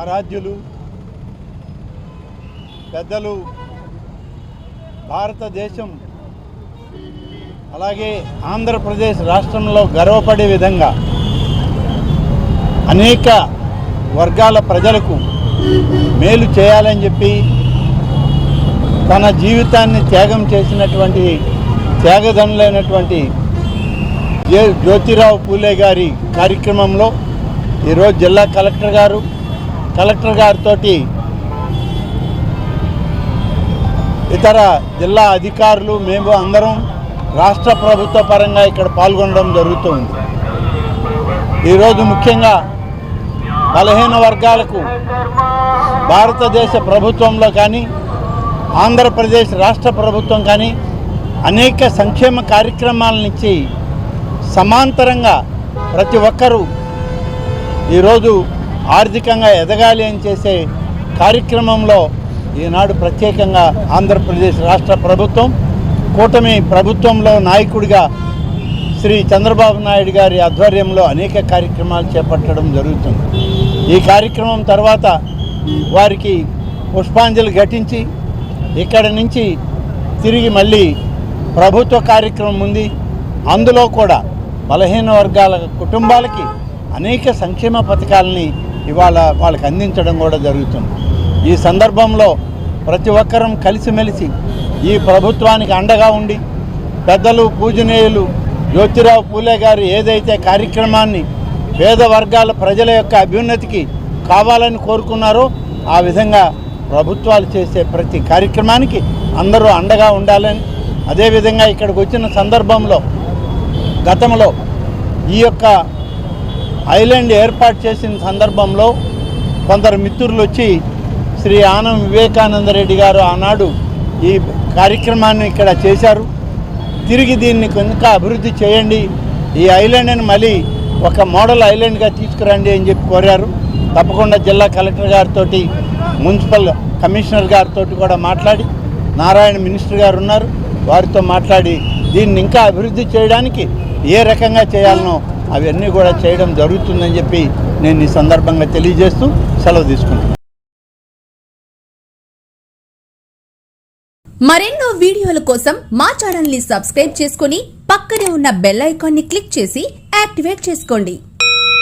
ఆరాధ్యులు పెద్దలు భారతదేశం అలాగే ఆంధ్రప్రదేశ్ రాష్ట్రంలో గర్వపడే విధంగా అనేక వర్గాల ప్రజలకు మేలు చేయాలని చెప్పి తన జీవితాన్ని త్యాగం చేసినటువంటి త్యాగధనులైనటువంటి జ్యోతిరావు పూలే గారి కార్యక్రమంలో ఈరోజు జిల్లా కలెక్టర్ గారితో ఇతర జిల్లా అధికారులు మేము అందరం రాష్ట్ర ప్రభుత్వ పరంగా ఇక్కడ పాల్గొనడం జరుగుతుంది. ఈరోజు ముఖ్యంగా బలహీన వర్గాలకు భారతదేశ ప్రభుత్వంలో కానీ ఆంధ్రప్రదేశ్ రాష్ట్ర ప్రభుత్వం కానీ అనేక సంక్షేమ కార్యక్రమాలనిచ్చి సమాంతరంగా ప్రతి ఒక్కరూ ఈరోజు ఆర్థికంగా ఎదగాలి అని చేసే కార్యక్రమంలో ఈనాడు ప్రత్యేకంగా ఆంధ్రప్రదేశ్ రాష్ట్ర ప్రభుత్వం కూటమి ప్రభుత్వంలో నాయకుడిగా శ్రీ చంద్రబాబు నాయుడు గారి ఆధ్వర్యంలో అనేక కార్యక్రమాలు చేపట్టడం జరుగుతుంది. ఈ కార్యక్రమం తర్వాత వారికి పుష్పాంజలి ఘటించి ఇక్కడి నుంచి తిరిగి మళ్ళీ ప్రభుత్వ కార్యక్రమం ఉంది. అందులో కూడా బలహీన వర్గాల కుటుంబాలకి అనేక సంక్షేమ పథకాలని ఇవాళ వాళ్ళకి అందించడం కూడా జరుగుతుంది. ఈ సందర్భంలో ప్రతి ఒక్కరం కలిసిమెలిసి ఈ ప్రభుత్వానికి అండగా ఉండి పెద్దలు పూజనీయులు జ్యోతిరావు పూలే గారు ఏదైతే కార్యక్రమాన్ని పేద వర్గాల ప్రజల యొక్క అభ్యున్నతికి కావాలని కోరుకున్నారో ఆ విధంగా ప్రభుత్వాలు చేసే ప్రతి కార్యక్రమానికి అందరూ అండగా ఉండాలని, అదేవిధంగా ఇక్కడికి వచ్చిన సందర్భంలో గతంలో ఈ యొక్క ఐలాండ్ ఏర్పాటు చేసిన సందర్భంలో కొందరు మిత్రులు వచ్చి శ్రీ ఆనం వివేకానందరెడ్డి గారు ఆనాడు ఈ కార్యక్రమాన్ని ఇక్కడ చేశారు. తిరిగి దీన్ని ఇంకా అభివృద్ధి చేయండి, ఈ ఐలాండ్ని మళ్ళీ ఒక మోడల్ ఐలాండ్గా తీసుకురండి అని చెప్పి కోరారు. తప్పకుండా జిల్లా కలెక్టర్ గారితో మున్సిపల్ కమిషనర్ గారితో కూడా మాట్లాడి, నారాయణ మినిస్టర్ గారు ఉన్నారు, వారితో మాట్లాడి దీన్ని ఇంకా అభివృద్ధి చేయడానికి ఏ రకంగా చేయాలనో అవన్నీ కూడా చేయడం జరుగుతుందని చెప్పి నేను ఈ సందర్భంగా తెలియజేస్తూ సెలవు తీసుకుంటాను. మరెన్నో వీడియోల కోసం మా ఛానల్ ని సబ్స్క్రైబ్ చేసుకుని పక్కనే ఉన్న బెల్ ఐకాన్ ని క్లిక్ చేసి యాక్టివేట్ చేసుకోండి.